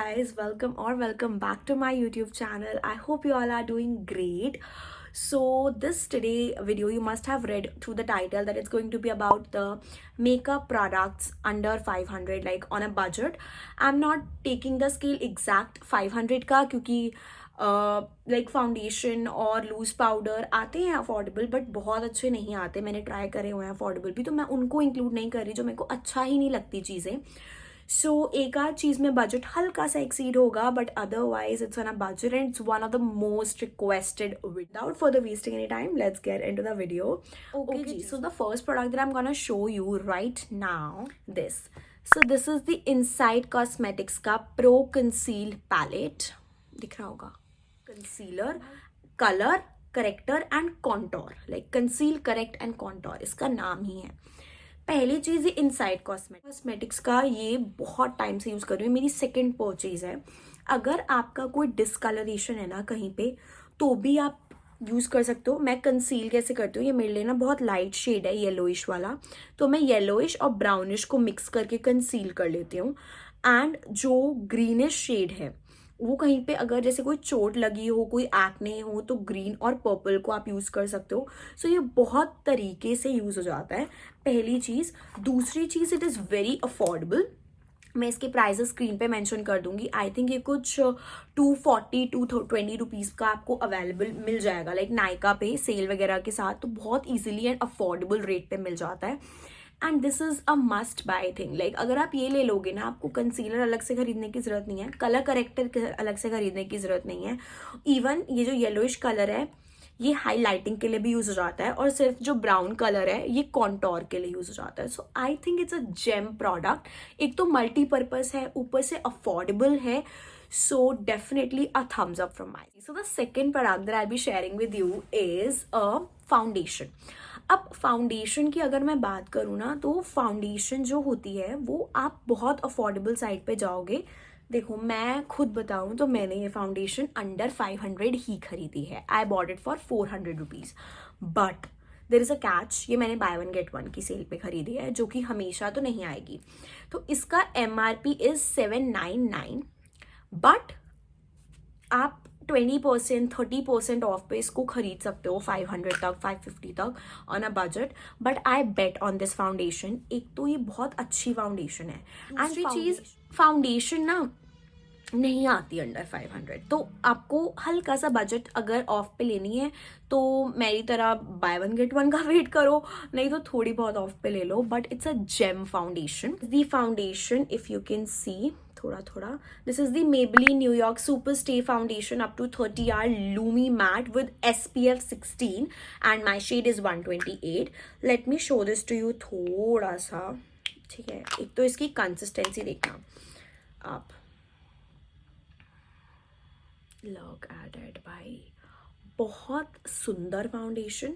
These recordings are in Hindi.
guys, welcome back to my YouTube channel. I hope you all are doing great. So this today video, you must have read through the title that it's going to be about the makeup products under 500, like on a budget. I'm not taking the scale exact 500 का क्योंकि लाइक फाउंडेशन और लूज पाउडर आते हैं अफोर्डेबल, बट बहुत अच्छे नहीं आते. मैंने ट्राई करे हुए हैं अफोर्डेबल भी, तो मैं उनको इंक्लूड नहीं कर रही जो मेरे को अच्छा ही नहीं लगती चीज़ें. सो एक आध चीज़ में बजट हल्का सा एक्सीड होगा, but otherwise it's on a budget and it's one of the most requested. Without further wasting any time, let's get into the video. Okay जी, so the first product that I am gonna show you right now, this. So this is the inside cosmetics का प्रो कंसील पैलेट. दिख रहा होगा, concealer, colour corrector and contour, like conceal correct and contour इसका नाम ही है. पहली चीज ये इनसाइड कॉस्मेटिक्स का, ये बहुत टाइम से यूज कर रही हूँ, मेरी सेकंड परचेज है. अगर आपका कोई डिस्कलरेशन है ना कहीं पे, तो भी आप यूज कर सकते हो. मैं कंसील कैसे करती हूँ, ये मेरे लिए ना बहुत लाइट शेड है, येलोइश वाला, तो मैं येलोइश और ब्राउनिश को मिक्स करके कंसील कर लेती हूँ. एंड जो ग्रीनिश शेड है वो कहीं पे अगर जैसे कोई चोट लगी हो, कोई एक्ने हो, तो ग्रीन और पर्पल को आप यूज़ कर सकते हो. सो ये बहुत तरीके से यूज़ हो जाता है, पहली चीज़. दूसरी चीज़, इट इज़ वेरी अफोर्डेबल. मैं इसके प्राइसेस स्क्रीन पे मेंशन कर दूंगी. आई थिंक ये कुछ 240-220 रुपीज़ का आपको अवेलेबल मिल जाएगा, लाइक नायका पे सेल वगैरह के साथ, तो बहुत ईजिली एंड अफोर्डेबल रेट पे मिल जाता है. And this is a must buy thing. Like अगर आप ये ले लोगे ना, आपको कंसीलर अलग से खरीदने की जरूरत नहीं है, कलर करेक्टर अलग से खरीदने की जरूरत नहीं है. इवन ये जो येलोइश कलर है, ये हाईलाइटिंग के लिए भी यूज हो जाता है, और सिर्फ जो ब्राउन कलर है ये कॉन्टोर के लिए यूज हो जाता है. So I think it's a gem product. एक तो मल्टीपर्पज है, ऊपर से अफोर्डेबल है. So definitely a thumbs up from my. So the second product that I be sharing with you is a foundation. अब फाउंडेशन की अगर मैं बात करूँ ना, तो फाउंडेशन जो होती है वो आप बहुत अफोर्डेबल साइड पे जाओगे. देखो, मैं खुद बताऊँ तो मैंने ये फाउंडेशन अंडर 500 ही खरीदी है. I bought it for 400 rupees. But there is a catch, ये मैंने बाय वन गेट वन की सेल पे खरीदी है, जो कि हमेशा तो नहीं आएगी. तो इसका MRP इज़ 799, बट आप 20% 30% ऑफ पे इसको खरीद सकते हो 500 तक, 550 तक on a budget. But I bet on this foundation. एक तो ये बहुत अच्छी फाउंडेशन है, दूसरी चीज फाउंडेशन ना नहीं आती अंडर 500. तो आपको हल्का सा बजट अगर ऑफ पे लेनी है, तो मेरी तरह बाय वन गेट वन का वेट करो, नहीं तो थोड़ी बहुत ऑफ पे ले लो. But it's a gem foundation. The foundation, if you can see थोड़ा थोड़ा, this is the Maybelline New York Super Stay Foundation up to 30 hour Lumi Matte with SPF 16 and my shade is 128. Let me show this to you थोड़ा सा. ठीक है, एक तो इसकी कंसिस्टेंसी देखना आप. लुक एट इट भाई, बहुत सुंदर फाउंडेशन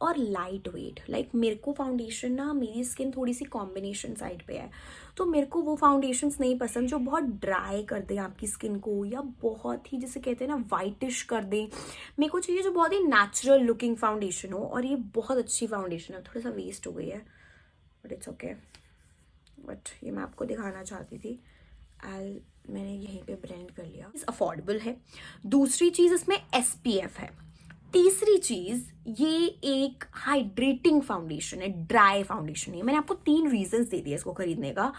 और लाइट वेट. लाइक मेरे को फाउंडेशन ना, मेरी स्किन थोड़ी सी कॉम्बिनेशन साइड पे है, तो मेरे को वो फाउंडेशंस नहीं पसंद जो बहुत ड्राई कर दे आपकी स्किन को, या बहुत ही जिसे कहते हैं ना वाइटिश कर दे. मेरे को चाहिए जो बहुत ही नेचुरल लुकिंग फाउंडेशन हो, और ये बहुत अच्छी फाउंडेशन है. थोड़ा सा वेस्ट हो गई है, बट इट्स ओके. बट ये मैं आपको दिखाना चाहती थी. मैंने यहीं पे ब्रांड कर लिया. अफोर्डेबल है. दूसरी चीज़, इसमें SPF है. तीसरी चीज़, ये एक हाइड्रेटिंग फाउंडेशन है, ड्राई फाउंडेशन है. मैंने आपको 3 रीजंस दे दिए इसको खरीदने का.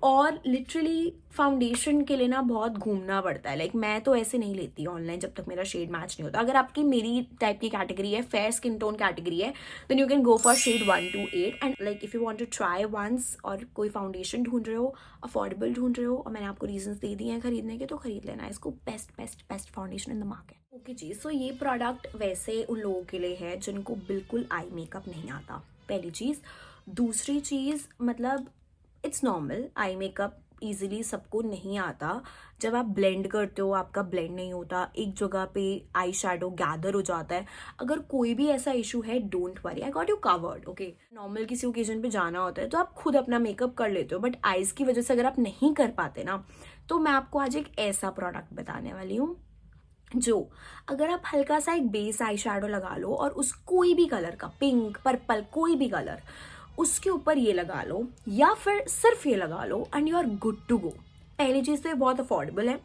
और लिटरली फाउंडेशन के लिए ना बहुत घूमना पड़ता है. लाइक मैं तो ऐसे नहीं लेती ऑनलाइन जब तक मेरा शेड मैच नहीं होता. अगर आपकी मेरी टाइप की कैटेगरी है, फेयर स्किन टोन कैटेगरी है, then you can go for shade 1 to 8. And like if you want to try once, और कोई फाउंडेशन ढूंढ रहे हो, अफोर्डेबल ढूंढ रहे हो, और मैंने आपको रीजंस दे दिए हैं खरीदने के, तो खरीद लेना इसको. Best best best foundation in the market. Okay जी, सो ये प्रोडक्ट वैसे उन लोगों के लिए है जिनको बिल्कुल आई मेकअप नहीं आता, पहली चीज़. दूसरी चीज़, मतलब it's normal, eye makeup easily सबको नहीं आता. जब आप ब्लेंड करते हो, आपका ब्लेंड नहीं होता, एक जगह पे आई शैडो गैदर हो जाता है. अगर कोई भी ऐसा इशू है, don't worry, I got you covered. Okay, normal किसी ओकेजन पे जाना होता है तो आप खुद अपना मेकअप कर लेते हो, बट आईज की वजह से अगर आप नहीं कर पाते ना, तो मैं आपको आज एक ऐसा प्रोडक्ट बताने वाली हूँ जो अगर आप हल्का सा एक बेस आई शैडो लगा लो, और उस कोई भी कलर का, पिंक, पर्पल, कोई भी कलर, उसके ऊपर ये लगा लो, या फिर सिर्फ ये लगा लो, and you are good to go. पहली चीज़ तो ये बहुत अफोर्डेबल है।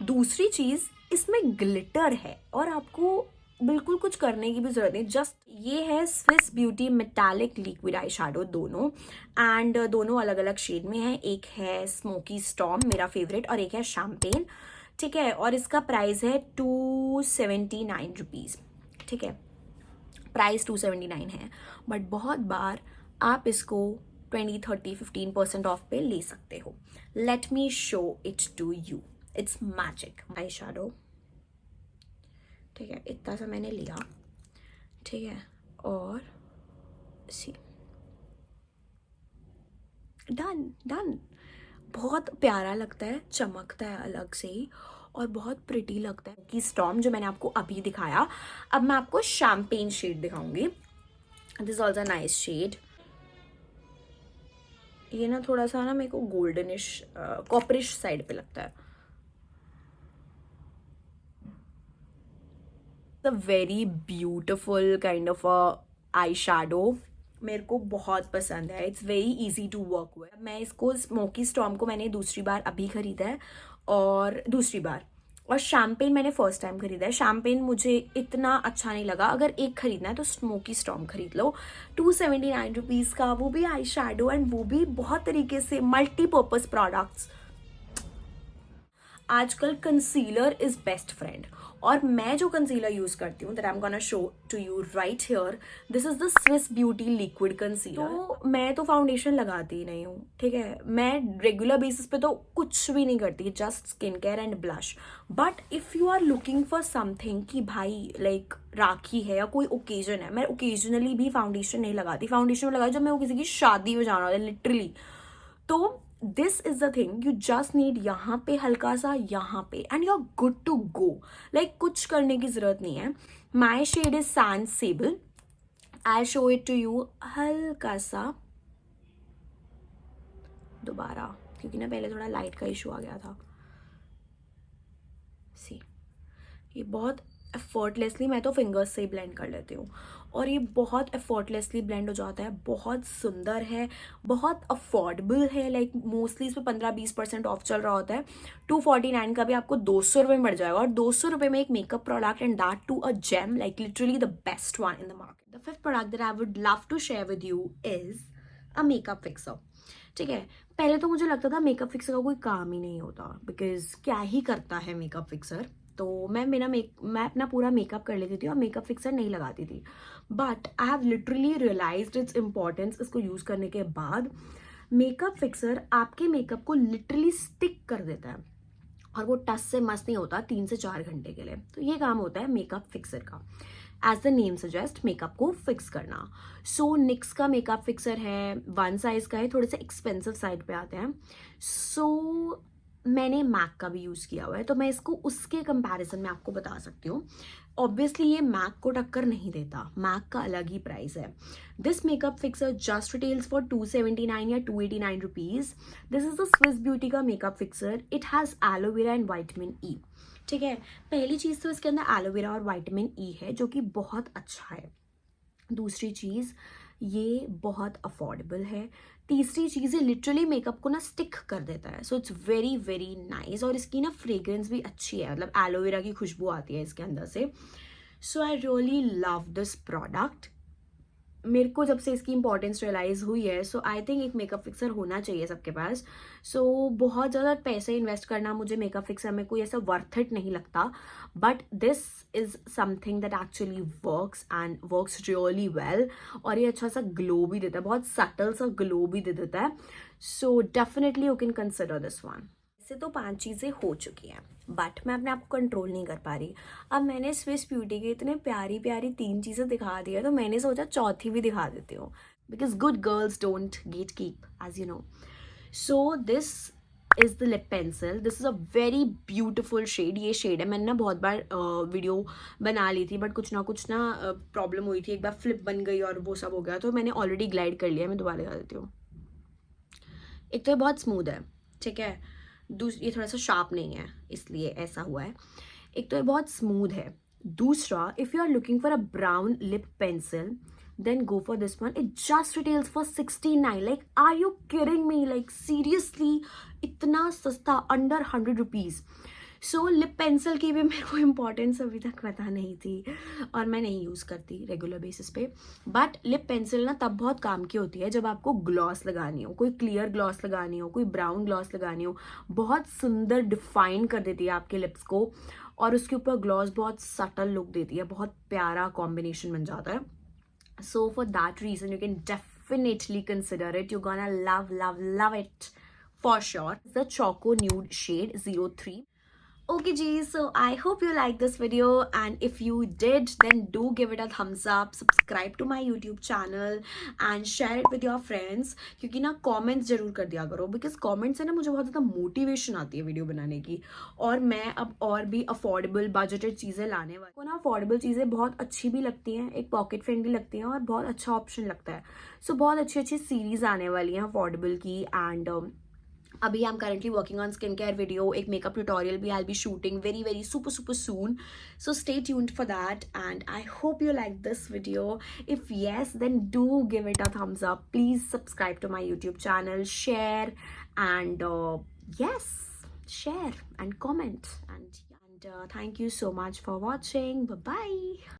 दूसरी चीज़, इसमें ग्लिटर है और आपको बिल्कुल कुछ करने की भी ज़रूरत नहीं। जस्ट ये है Swiss beauty metallic liquid eye shadow दोनों, एंड दोनों अलग अलग शेड में है। एक है स्मोकी स्टॉर्म मेरा फेवरेट और एक है शैम्पेन, ठीक है। और इसका प्राइस है 279 रुपीज़, ठीक है। प्राइस 279 है, बट बहुत बार आप इसको 20, 30, 15% ऑफ पे ले सकते हो। Let me show it to you. It's magic eye shadow, ठीक है। इतना सा मैंने लिया, ठीक है, और सी डन डन। बहुत प्यारा लगता है, चमकता है अलग से ही और बहुत प्रिटी लगता है कि स्टॉर्म जो मैंने आपको अभी दिखाया। अब मैं आपको शैम्पेन शेड दिखाऊंगी। This also nice shade. ये ना थोड़ा सा ना मेरे को गोल्डनिश कॉपरिश साइड पे लगता है। The very beautiful kind of eye shadow, मेरे को बहुत पसंद है। It's very easy to work with. मैं इसको स्मोकी स्टॉर्म को मैंने दूसरी बार अभी खरीदा है और शैम्पेन मैंने फर्स्ट टाइम खरीदा है। शैम्पेन मुझे इतना अच्छा नहीं लगा। अगर एक खरीदना है तो स्मोकी स्टॉर्म खरीद लो, 279 रुपीज़ का, वो भी आई शेडो एंड वो भी बहुत तरीके से मल्टीपर्पज़ प्रोडक्ट्स। आजकल कंसीलर इज बेस्ट फ्रेंड, और मैं जो कंसीलर यूज करती हूँ that I am gonna show to you right here, this is the Swiss beauty liquid concealer. तो मैं तो फाउंडेशन लगाती ही नहीं हूँ, ठीक है। मैं रेगुलर बेसिस पे तो कुछ भी नहीं करती, just skin care and blush. But if you are looking for something कि भाई लाइक राखी है या कोई ओकेजन है, मैं ओकेजनली भी फाउंडेशन नहीं लगाती। फाउंडेशन लगाई जब मैं वो किसी की शादी में जाना होता है लिटरली। तो this is the thing, you just need यहाँ पे हल्का सा, यहाँ पे, and you are good to go. Like कुछ करने की जरूरत नहीं है। My shade is sand sable. I show it to you हल्का सा दोबारा, क्योंकि ना पहले थोड़ा लाइट का इशू आ गया था। सी, ये बहुत एफर्टलेसली, मैं तो फिंगर्स से ही ब्लेंड कर लेती हूँ और ये बहुत एफर्टलेसली ब्लेंड हो जाता है। बहुत सुंदर है, बहुत अफोर्डेबल है। लाइक मोस्टली इस पर 15-20% ऑफ चल रहा होता है। 249 का भी आपको 200 रुपये मिल जाएगा, और 200 रुपये में एक makeup product, and that too a gem, like literally the best one in the market. The fifth product that I would love to share with you is a makeup fixer, ठीक है। पहले तो मुझे लगता था मेकअप फिक्सर का कोई काम ही नहीं होता, बिकॉज क्या ही करता है मेकअप फिक्सर। तो मैं अपना पूरा मेकअप कर लेती थी और मेकअप फिक्सर नहीं लगाती थी। But I have literally realised its importance इसको यूज़ करने के बाद। मेकअप फिक्सर आपके मेकअप को लिटरली स्टिक कर देता है और वो टस से मस नहीं होता 3 से 4 घंटे के लिए। तो ये काम होता है मेकअप फिक्सर का, as the name suggest, makeup को फिक्स करना। सो निक्स का मेकअप फिक्सर है, 1 साइज का है, थोड़े से एक्सपेंसिव साइड पे आते हैं। सो मैंने मैक का भी यूज़ किया हुआ है, तो मैं इसको उसके कंपैरिजन में आपको बता सकती हूँ। ऑब्वियसली ये मैक को टक्कर नहीं देता, मैक का अलग ही प्राइस है। This makeup fixer just retails for 279 या 289 rupees. This is the Swiss beauty का makeup fixer. It has aloe vera and vitamin E, ठीक है। पहली चीज़ तो इसके अंदर एलोवेरा और वाइटामिन ई है, जो कि बहुत अच्छा है। दूसरी चीज़, ये बहुत अफोर्डेबल है। तीसरी चीज़, ये लिटरली मेकअप को ना स्टिक कर देता है। So it's very very nice, और इसकी ना फ्रेग्रेंस भी अच्छी है, मतलब एलोवेरा की खुशबू आती है इसके अंदर से। So I really love this product. मेरे को जब से इसकी इंपॉर्टेंस रियलाइज़ हुई है, सो आई थिंक एक मेकअप फिक्सर होना चाहिए सबके पास। सो बहुत ज़्यादा पैसे इन्वेस्ट करना मुझे मेकअप फिक्सर में कोई ऐसा वर्थ इट नहीं लगता, but this is something that actually works and works really well. और ये अच्छा सा ग्लो भी देता है, बहुत सटल सा ग्लो भी दे देता है। So definitely you can consider this one. से तो 5 चीज़ें हो चुकी हैं, बट मैं अपने आप को कंट्रोल नहीं कर पा रही। अब मैंने स्विस ब्यूटी के इतने प्यारी प्यारी 3 चीज़ें दिखा दी है, तो मैंने सोचा चौथी भी दिखा देती हूँ, because good girls don't get keep, as you know. So this is the lip pencil. This is a very beautiful shade. ये शेड है, मैंने ना बहुत बार वीडियो बना ली थी, बट कुछ ना प्रॉब्लम हुई थी। एक बार फ्लिप बन गई और वो सब हो गया, तो मैंने ऑलरेडी ग्लाइड कर लिया। मैं दोबारा दिखा देती हूँ। एक तो ये बहुत स्मूथ है, ठीक है। ये थोड़ा सा शार्प नहीं है, इसलिए ऐसा हुआ है। एक तो ये बहुत स्मूथ है। दूसरा, if you are looking for a brown lip pencil, then go for this one. It just retails for 69. Like, are you kidding me? Like, seriously, इतना सस्ता, अंडर 100 रुपीज़। सो लिप पेंसिल की भी मेरे को इम्पोर्टेंस अभी तक पता नहीं थी और मैं नहीं यूज़ करती रेगुलर बेसिस पे। बट लिप पेंसिल ना तब बहुत काम की होती है जब आपको ग्लॉस लगानी हो, कोई क्लियर ग्लॉस लगानी हो, कोई ब्राउन ग्लॉस लगानी हो। बहुत सुंदर डिफाइन कर देती है आपके लिप्स को और उसके ऊपर ग्लॉस बहुत सटल लुक देती है, बहुत प्यारा कॉम्बिनेशन बन जाता है। So for that reason, you can definitely consider it. You're gonna love, love, love it for sure. It's the Choco Nude Shade 03. Okay, G, so I hope you liked this video, and if you did, then do give it a thumbs up, subscribe to my YouTube channel and share it with your friends. क्योंकि ना comments जरूर कर दिया करो, because comments से ना मुझे बहुत ज़्यादा motivation आती है वीडियो बनाने की। और मैं अब और भी affordable budgeted चीज़ें लाने वाली को ना, affordable चीज़ें बहुत अच्छी भी लगती हैं, एक pocket friendly लगती हैं और बहुत अच्छा option लगता है। So बहुत अच्छी अच्छी series आने वाली हैं affordable की, and अभी I'm currently working on skincare video, एक makeup tutorial भी I'll be shooting very very super soon. So stay tuned for that, and I hope you liked this video. If yes, then do give it a thumbs up. Please subscribe to my YouTube channel, share, and yes, share and comment. And thank you so much for watching. Bye bye.